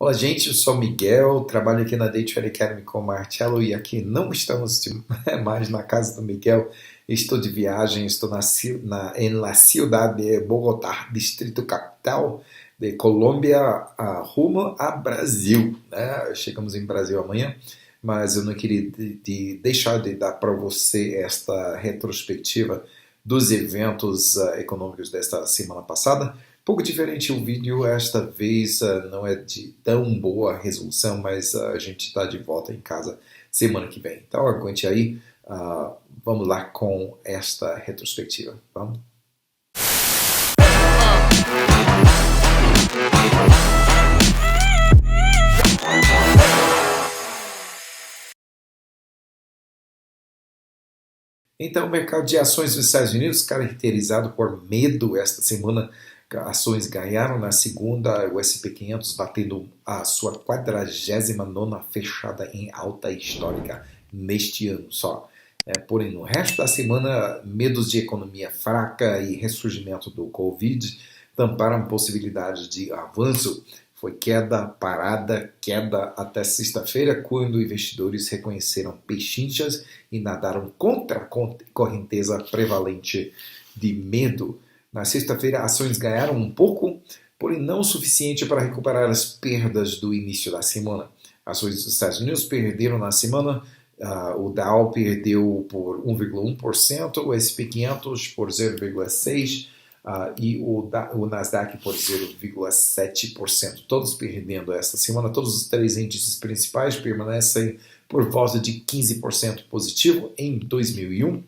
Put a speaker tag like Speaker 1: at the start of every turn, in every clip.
Speaker 1: Olá, gente, eu sou Miguel, trabalho aqui na Day Trade Academy com o Marcelo e aqui não estamos mais na casa do Miguel. Estou de viagem, estou em la ciudad de Bogotá, distrito capital de Colômbia, rumo a Brasil, né? Chegamos em Brasil amanhã, mas eu não queria deixar de dar para você esta retrospectiva dos eventos econômicos desta semana passada. Pouco diferente o vídeo, esta vez não é de tão boa resolução, mas a gente está de volta em casa semana que vem. Então aguente aí, vamos lá com esta retrospectiva. Vamos? Então, o mercado de ações dos Estados Unidos, caracterizado por medo esta semana, ações ganharam na segunda, o S&P 500 batendo a sua 49ª fechada em alta histórica neste ano só. Porém, no resto da semana, medos de economia fraca e ressurgimento do Covid tamparam possibilidades de avanço. Foi queda, parada, queda até sexta-feira, quando investidores reconheceram pechinchas e nadaram contra a correnteza prevalente de medo. Na sexta-feira, ações ganharam um pouco, porém não o suficiente para recuperar as perdas do início da semana. Ações dos Estados Unidos perderam na semana, o Dow perdeu por 1,1%, o S&P 500 por 0,6%, e o Nasdaq por 0,7%. Todos perdendo esta semana, todos os três índices principais permanecem por volta de 15% positivo em 2001.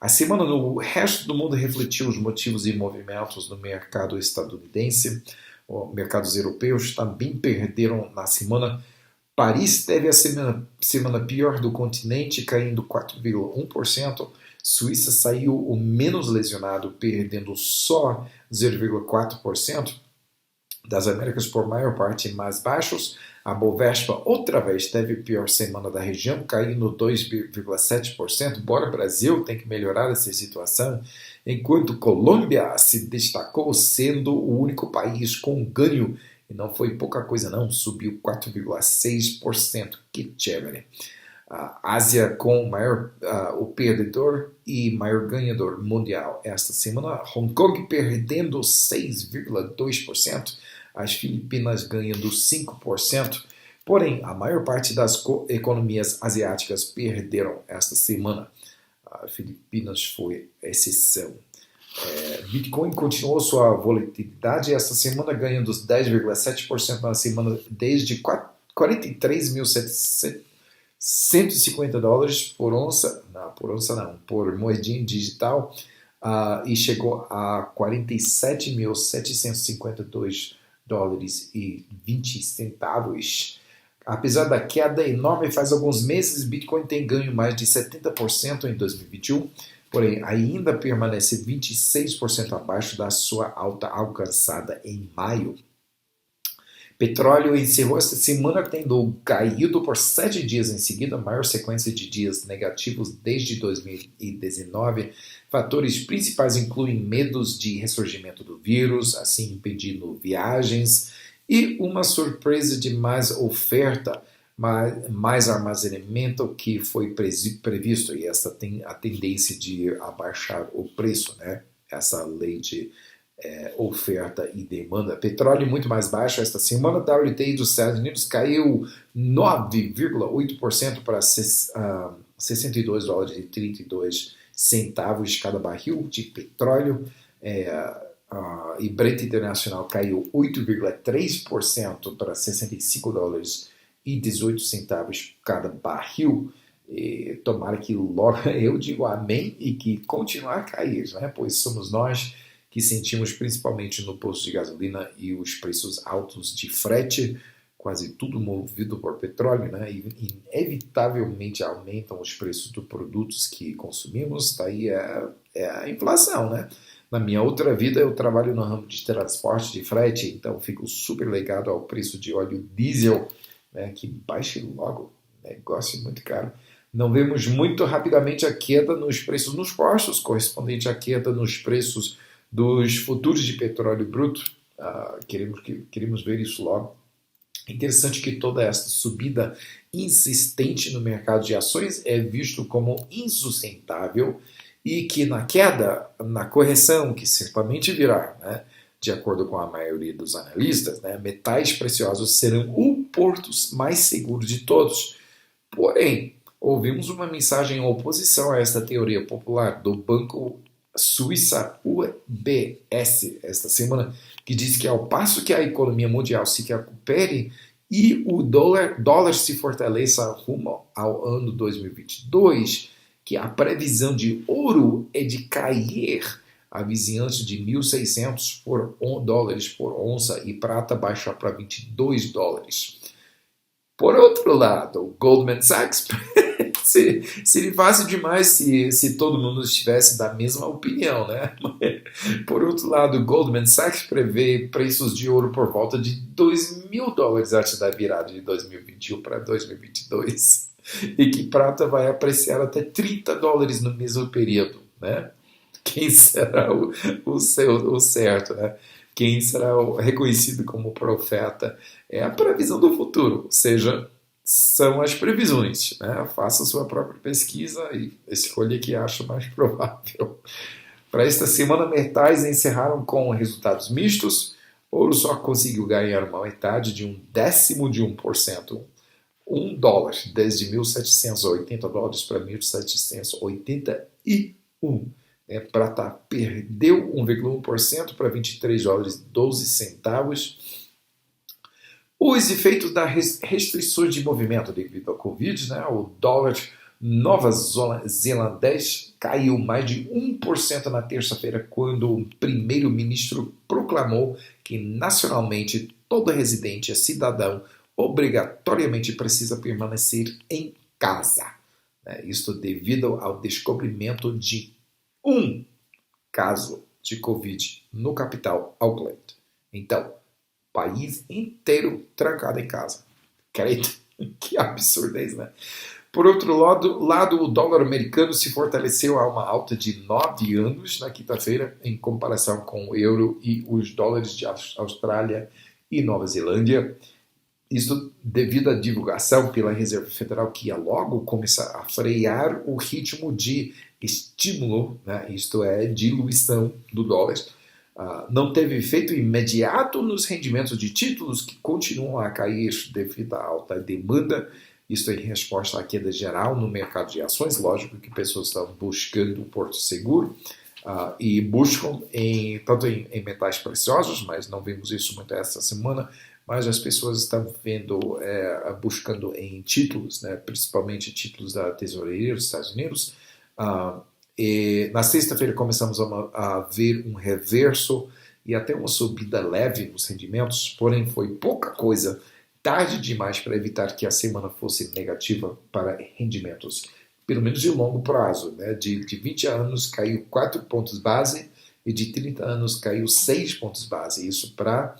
Speaker 1: A semana no resto do mundo refletiu os motivos e movimentos no mercado estadunidense. Os mercados europeus também perderam na semana. Paris teve a semana pior do continente, caindo 4,1%. Suíça saiu o menos lesionado, perdendo só 0,4%. Das Américas, por maior parte, mais baixos. A Bovespa outra vez teve a pior semana da região, caindo 2,7%. Bora Brasil, tem que melhorar essa situação. Enquanto Colômbia se destacou sendo o único país com ganho, e não foi pouca coisa não, subiu 4,6%. Que chévere. A Ásia com o perdedor e maior ganhador mundial esta semana. Hong Kong perdendo 6,2%. As Filipinas ganhando 5%. Porém, a maior parte das economias asiáticas perderam esta semana. A Filipinas foi exceção. Bitcoin continuou sua volatilidade esta semana, ganhando 10,7% na semana, desde 43.750 dólares por onça, por moedinha digital, e chegou a 47.752 dólares e 20 centavos. Apesar da queda enorme, faz alguns meses, Bitcoin tem ganho mais de 70% em 2021, porém ainda permanece 26% abaixo da sua alta alcançada em maio. Petróleo encerrou esta semana tendo caído por 7 dias em seguida, a maior sequência de dias negativos desde 2019. Fatores principais incluem medos de ressurgimento do vírus, assim impedindo viagens, e uma surpresa de mais oferta, mais armazenamento que foi previsto, e essa tem a tendência de abaixar o preço, né? Essa lei de oferta e demanda. Petróleo muito mais baixo esta semana. WTI dos Estados Unidos caiu 9,8% para 62 dólares e 32 centavos cada barril de petróleo. E Brent Internacional caiu 8,3% para 65 dólares e 18 centavos cada barril. Tomara que logo, eu digo amém, e que continuar a cair, né? Pois somos nós que sentimos principalmente no posto de gasolina e os preços altos de frete, quase tudo movido por petróleo, né? E inevitavelmente aumentam os preços dos produtos que consumimos. Tá aí a inflação, né? Na minha outra vida eu trabalho no ramo de transporte de frete, então fico super ligado ao preço de óleo diesel, né? Que baixe logo, negócio muito caro. Não vemos muito rapidamente a queda nos preços nos postos, correspondente à queda nos preços dos futuros de petróleo bruto. Queremos ver isso logo. É interessante que toda essa subida insistente no mercado de ações é visto como insustentável e que na queda, na correção que certamente virá, né, de acordo com a maioria dos analistas, né, metais preciosos serão o porto mais seguro de todos. Porém, ouvimos uma mensagem em oposição a esta teoria popular do banco suíça UBS esta semana, que diz que ao passo que a economia mundial se recupere e o dólar se fortaleça rumo ao ano 2022, que a previsão de ouro é de cair a vizinhança de 1.600 dólares por onça e prata baixar para 22 dólares. Por outro lado, o Goldman Sachs seria fácil demais se todo mundo estivesse da mesma opinião, né? Por outro lado, o Goldman Sachs prevê preços de ouro por volta de 2.000 dólares antes da virada de 2021 para 2022 e que prata vai apreciar até 30 dólares no mesmo período, né? Quem será o certo, né? Quem será reconhecido como profeta? É a previsão do futuro, ou seja, são as previsões, né? Faça a sua própria pesquisa e escolha o que acha mais provável. Para esta semana, metais encerraram com resultados mistos. Ouro só conseguiu ganhar uma metade de 1/10%, $1, desde 1.780 dólares para 1.781. Prata perdeu 1,1% para 23 dólares e 12 centavos. Os efeitos das restrições de movimento devido ao Covid, né? O dólar nova-zelandês caiu mais de 1% na terça-feira, quando o primeiro-ministro proclamou que nacionalmente todo residente e cidadão obrigatoriamente precisa permanecer em casa. Isto devido ao descobrimento de um caso de Covid no capital Auckland. Então, país inteiro trancado em casa. Que absurdez, né? Por outro lado, o dólar americano se fortaleceu a uma alta de 9 anos na quinta-feira, em comparação com o euro e os dólares de Austrália e Nova Zelândia. Isso devido à divulgação pela Reserva Federal que ia logo começar a frear o ritmo de estímulo, né? Isto é, diluição do dólar. Não teve efeito imediato nos rendimentos de títulos que continuam a cair devido à alta demanda. Isto em resposta à queda geral no mercado de ações. Lógico que pessoas estão buscando um porto seguro e buscam tanto em metais preciosos, mas não vimos isso muito essa semana, mas as pessoas estão buscando em títulos, né, principalmente títulos da Tesouraria dos Estados Unidos. E na sexta-feira começamos a ver um reverso e até uma subida leve nos rendimentos, porém foi pouca coisa, tarde demais para evitar que a semana fosse negativa para rendimentos, pelo menos de longo prazo. Né? De 20 anos caiu 4 pontos base e de 30 anos caiu 6 pontos base, isso para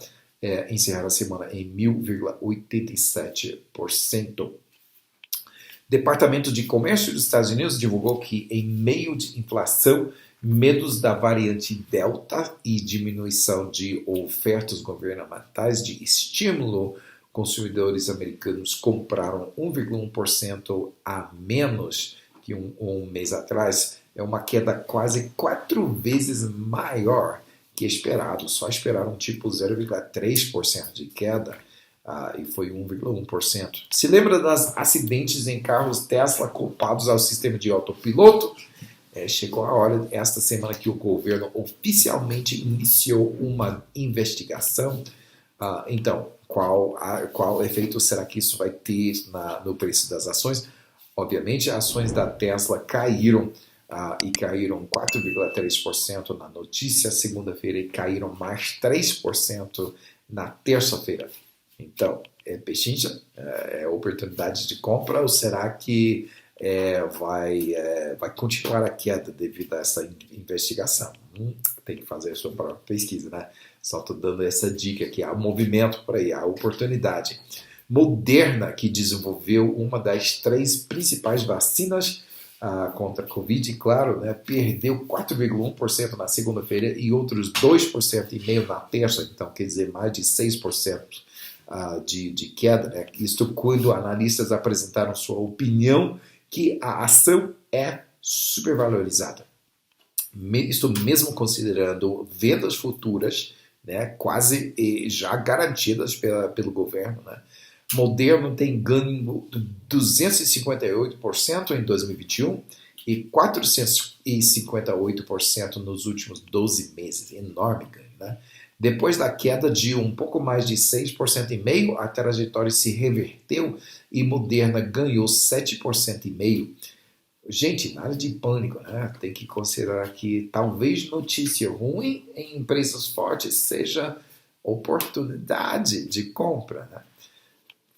Speaker 1: encerrar a semana em 1,87%. Departamento de Comércio dos Estados Unidos divulgou que, em meio de inflação, medos da variante Delta e diminuição de ofertas governamentais de estímulo, consumidores americanos compraram 1,1% a menos que um mês atrás. É uma queda quase 4 vezes maior que esperado. Só esperaram tipo 0,3% de queda. E foi 1,1%. Se lembra dos acidentes em carros Tesla culpados ao sistema de autopiloto? Chegou a hora, esta semana, que o governo oficialmente iniciou uma investigação. Então, qual efeito será que isso vai ter no preço das ações? Obviamente, as ações da Tesla caíram, e caíram 4,3% na notícia segunda-feira e caíram mais 3% na terça-feira. Então, pechincha, oportunidade de compra, ou será que vai continuar a queda devido a essa investigação? Tem que fazer a sua própria pesquisa, né? Só estou dando essa dica aqui, há um movimento por aí, há oportunidade. Moderna, que desenvolveu uma das 3 principais vacinas contra a Covid, claro, né, perdeu 4,1% na segunda-feira e outros 2,5% na terça, então quer dizer mais de 6% de queda, né? Isto quando analistas apresentaram sua opinião que a ação é supervalorizada. Isto mesmo considerando vendas futuras, né, quase já garantidas pelo governo, né? Moderna tem ganho de 258% em 2021 e 458% nos últimos 12 meses. Enorme ganho, né? Depois da queda de um pouco mais de 6,5%, a trajetória se reverteu e Moderna ganhou 7,5%. Gente, nada de pânico, né? Tem que considerar que talvez notícia ruim em empresas fortes seja oportunidade de compra, né?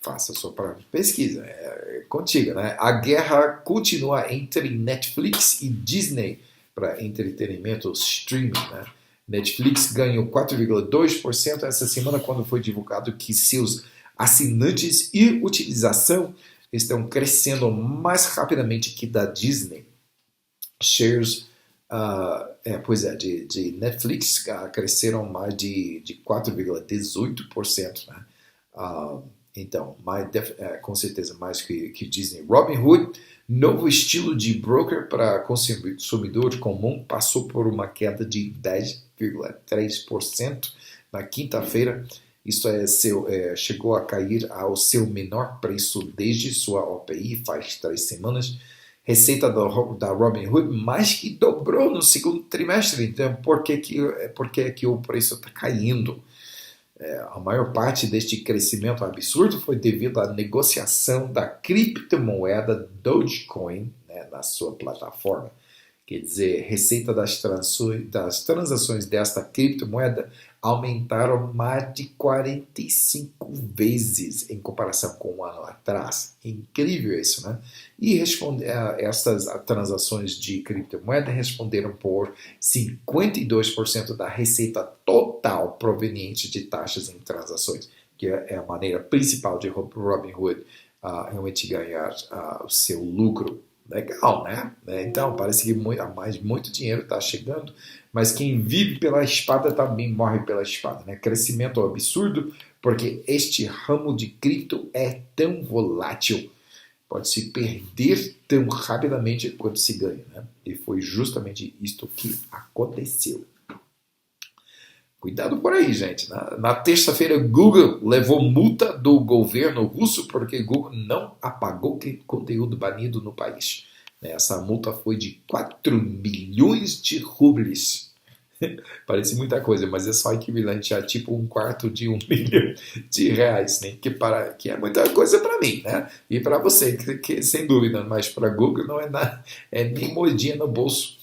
Speaker 1: Faça a sua própria pesquisa, é contigo, né? A guerra continua entre Netflix e Disney para entretenimento streaming, né? Netflix ganhou 4,2% essa semana quando foi divulgado que seus assinantes e utilização estão crescendo mais rapidamente que da Disney. Shares de Netflix cresceram mais de 4,18%, né? Então, com certeza mais que Disney. Robinhood, novo estilo de broker para consumidor comum, passou por uma queda de 10,3% na quinta-feira. Isto chegou a cair ao seu menor preço desde sua OPI, faz 3 semanas. Receita da Robinhood mais que dobrou no segundo trimestre. Então, por que o preço está caindo? A maior parte deste crescimento absurdo foi devido à negociação da criptomoeda Dogecoin, né, na sua plataforma. Quer dizer, receita das transações desta criptomoeda aumentaram mais de 45 vezes em comparação com um ano atrás. Incrível isso, né? E estas transações de criptomoeda responderam por 52% da receita total proveniente de taxas em transações, que é a maneira principal de Robinhood realmente ganhar o seu lucro. Legal, né? Então, parece que muito dinheiro está chegando, mas quem vive pela espada também morre pela espada, né? Crescimento absurdo, porque este ramo de cripto é tão volátil, pode se perder tão rapidamente quanto se ganha, né? E foi justamente isto que aconteceu. Cuidado por aí, gente. Na terça-feira, Google levou multa do governo russo porque Google não apagou conteúdo banido no país. Essa multa foi de 4 milhões de rublos. Parece muita coisa, mas é só equivalente a tipo um quarto de 1 milhão de reais, né? Que é muita coisa para mim, né? E para você, que sem dúvida, mas para Google não é nada, é nem moedinha no bolso.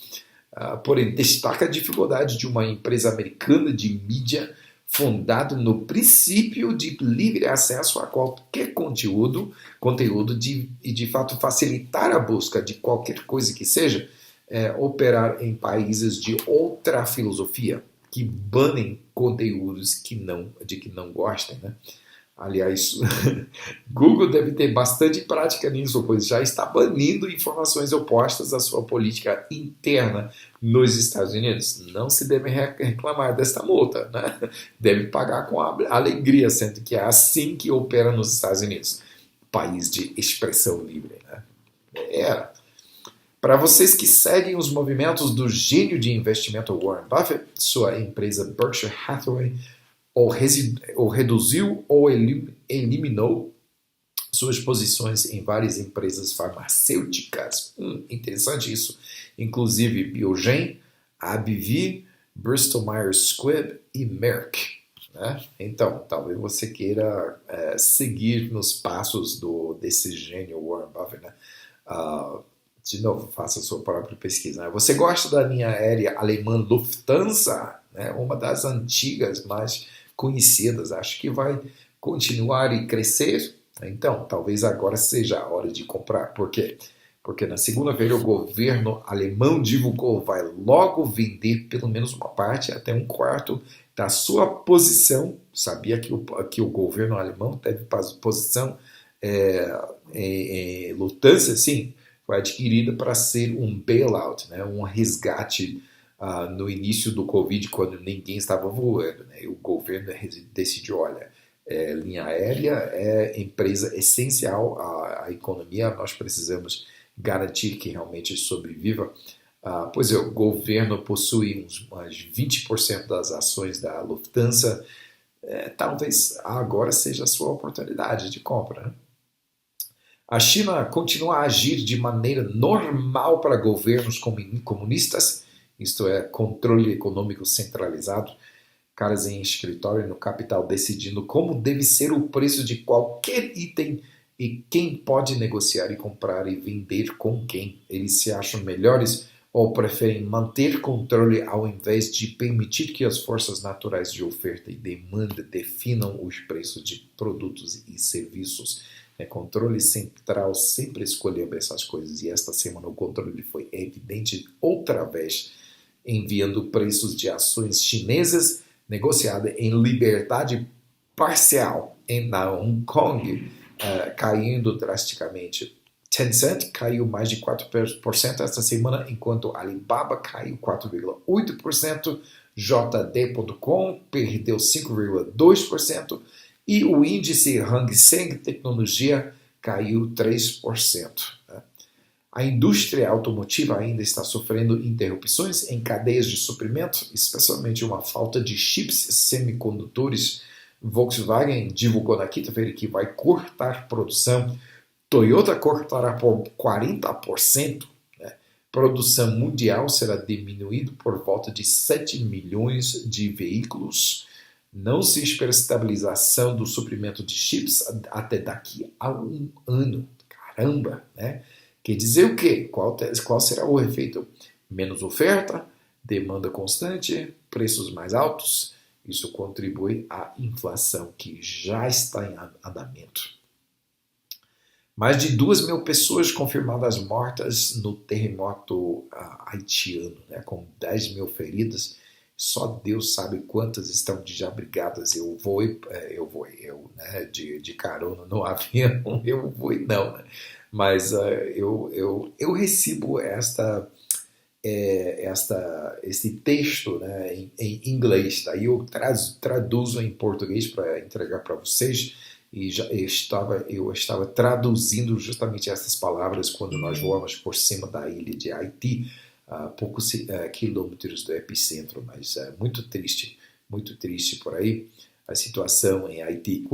Speaker 1: Porém, destaca a dificuldade de uma empresa americana de mídia fundada no princípio de livre acesso a qualquer conteúdo e de fato facilitar a busca de qualquer coisa que seja, operar em países de outra filosofia, que banem conteúdos de que não gostem, né? Aliás, Google deve ter bastante prática nisso, pois já está banindo informações opostas à sua política interna nos Estados Unidos. Não se deve reclamar desta multa, né? Deve pagar com alegria, sendo que é assim que opera nos Estados Unidos, país de expressão livre, né? Para vocês que seguem os movimentos do gênio de investimento Warren Buffett, sua empresa Berkshire Hathaway ou reduziu ou eliminou suas posições em várias empresas farmacêuticas. Interessante isso. Inclusive Biogen, AbbVie, Bristol Myers Squibb e Merck. Né? Então, talvez você queira seguir nos passos desse gênio Warren Buffett. Né? De novo, faça a sua própria pesquisa. Né? Você gosta da linha aérea alemã Lufthansa? Né? Uma das antigas, mais conhecidas, acho que vai continuar e crescer. Então, talvez agora seja a hora de comprar. Por quê? Porque na segunda-feira o governo alemão divulgou vai logo vender pelo menos uma parte, até um quarto da sua posição. Sabia que o governo alemão teve posição em Lufthansa? Sim, foi adquirida para ser um bailout, né? Um resgate no início do Covid, quando ninguém estava voando, né? E o governo decidiu, olha, Linha aérea é empresa essencial à economia, nós precisamos garantir que realmente sobreviva. Pois é, o governo possui umas 20% das ações da Lufthansa. Talvez agora seja a sua oportunidade de compra, né? A China continua a agir de maneira normal para governos comunistas, isto é, controle econômico centralizado, caras em escritório no capital decidindo como deve ser o preço de qualquer item e quem pode negociar e comprar e vender com quem. Eles se acham melhores ou preferem manter controle ao invés de permitir que as forças naturais de oferta e demanda definam os preços de produtos e serviços. Controle central sempre escolheu essas coisas e esta semana o controle foi evidente outra vez, enviando preços de ações chinesas negociadas em liberdade parcial na Hong Kong, caindo drasticamente. Tencent caiu mais de 4% esta semana, enquanto Alibaba caiu 4,8%, JD.com perdeu 5,2%, e o índice Hang Seng Tecnologia caiu 3%. A indústria automotiva ainda está sofrendo interrupções em cadeias de suprimento, especialmente uma falta de chips semicondutores. Volkswagen divulgou na quinta-feira que vai cortar produção. Toyota cortará por 40%. Produção mundial será diminuída por volta de 7 milhões de veículos. Não se espera estabilização do suprimento de chips até daqui a um ano. Caramba, né? Quer dizer o quê? Qual será o efeito? Menos oferta, demanda constante, preços mais altos. Isso contribui à inflação que já está em andamento. Mais de 2.000 pessoas confirmadas mortas no terremoto haitiano, com 10 mil feridas. Só Deus sabe quantas estão desabrigadas. Eu vou, né, de carona no avião, eu vou não, né? Mas eu recebo esse texto, né, em inglês, tá? E eu traduzo em português para entregar para vocês. E eu estava traduzindo justamente essas palavras quando nós voamos por cima da ilha de Haiti, a poucos quilômetros do epicentro, mas muito triste por aí a situação em Haiti,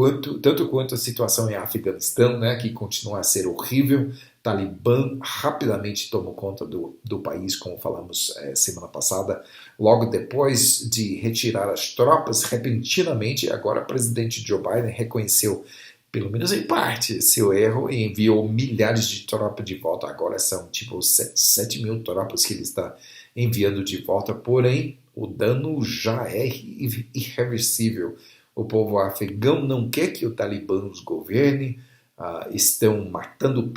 Speaker 1: tanto quanto a situação em Afeganistão, né, que continua a ser horrível. Talibã rapidamente tomou conta do país, como falamos semana passada. Logo depois de retirar as tropas repentinamente, agora o presidente Joe Biden reconheceu, pelo menos em parte, seu erro e enviou milhares de tropas de volta. Agora são tipo 7 mil tropas que ele está enviando de volta, porém o dano já é irreversível. O povo afegão não quer que o Talibã os governe, estão matando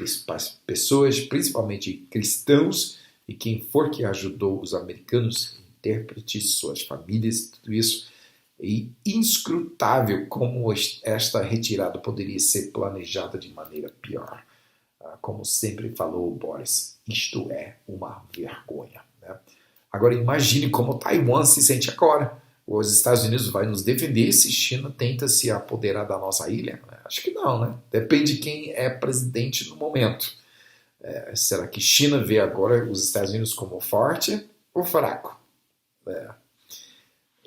Speaker 1: pessoas, principalmente cristãos, e quem for que ajudou os americanos, intérpretes, suas famílias, tudo isso. E inscrutável como esta retirada poderia ser planejada de maneira pior. Como sempre falou o Boris, isto é uma vergonha, né? Agora imagine como Taiwan se sente agora. Os Estados Unidos vai nos defender se China tenta se apoderar da nossa ilha? Acho que não, né? Depende de quem é presidente no momento. Será que China vê agora os Estados Unidos como forte ou fraco? A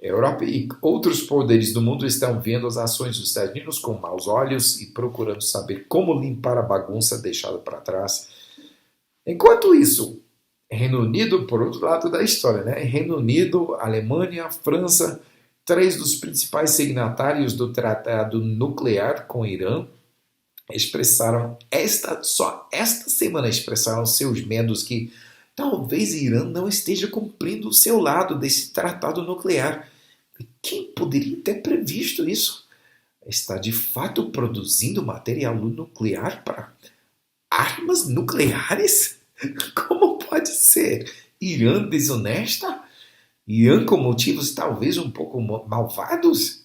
Speaker 1: Europa e outros poderes do mundo estão vendo as ações dos Estados Unidos com maus olhos e procurando saber como limpar a bagunça deixada para trás. Enquanto isso, Reino Unido, por outro lado da história, né? Reino Unido, Alemanha, França, 3 dos principais signatários do tratado nuclear com o Irã, só esta semana expressaram seus medos que talvez Irã não esteja cumprindo o seu lado desse tratado nuclear. Quem poderia ter previsto isso? Está de fato produzindo material nuclear para armas nucleares? Como pode ser? Irã desonesta? Irã com motivos talvez um pouco malvados?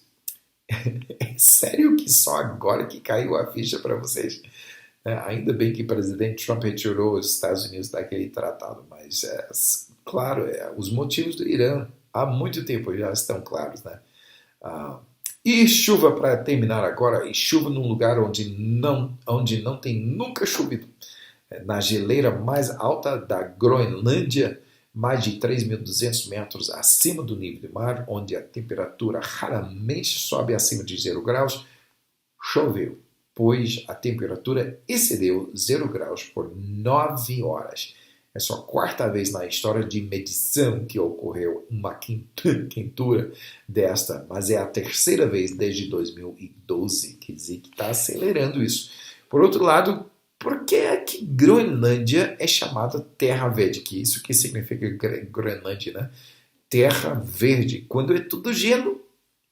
Speaker 1: É sério que só agora que caiu a ficha para vocês? Ainda bem que o presidente Trump retirou os Estados Unidos daquele tratado, mas, claro, os motivos do Irã há muito tempo já estão claros, né? E chuva para terminar agora, e chuva num lugar onde não tem nunca chovido. Na geleira mais alta da Groenlândia, mais de 3.200 metros acima do nível do mar, onde a temperatura raramente sobe acima de 0 graus, choveu, pois a temperatura excedeu 0 graus por 9 horas. É só a quarta vez na história de medição que ocorreu uma quentura desta, mas é a terceira vez desde 2012, quer dizer que está acelerando isso. Por outro lado, por que é que Groenlândia é chamada Terra Verde? Que isso que significa Groenlândia, né? Terra Verde, quando é tudo gelo.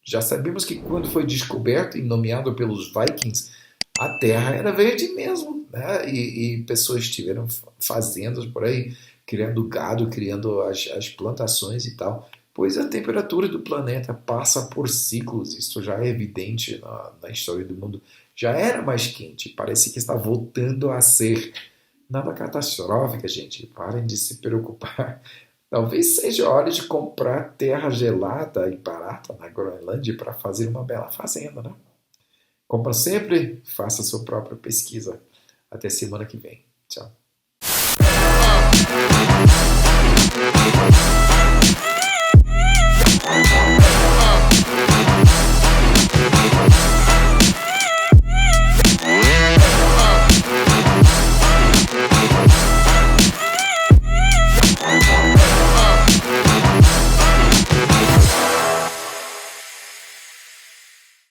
Speaker 1: Já sabemos que quando foi descoberto e nomeado pelos Vikings, a terra era verde mesmo, né? E pessoas tiveram fazendas por aí, criando gado, criando as plantações e tal. Pois a temperatura do planeta passa por ciclos, isso já é evidente na história do mundo. Já era mais quente, parece que está voltando a ser. Nada catastrófica, gente, parem de se preocupar. Talvez seja hora de comprar terra gelada e barata na Groenlândia para fazer uma bela fazenda, né? Compra sempre, faça sua própria pesquisa. Até semana que vem. Tchau.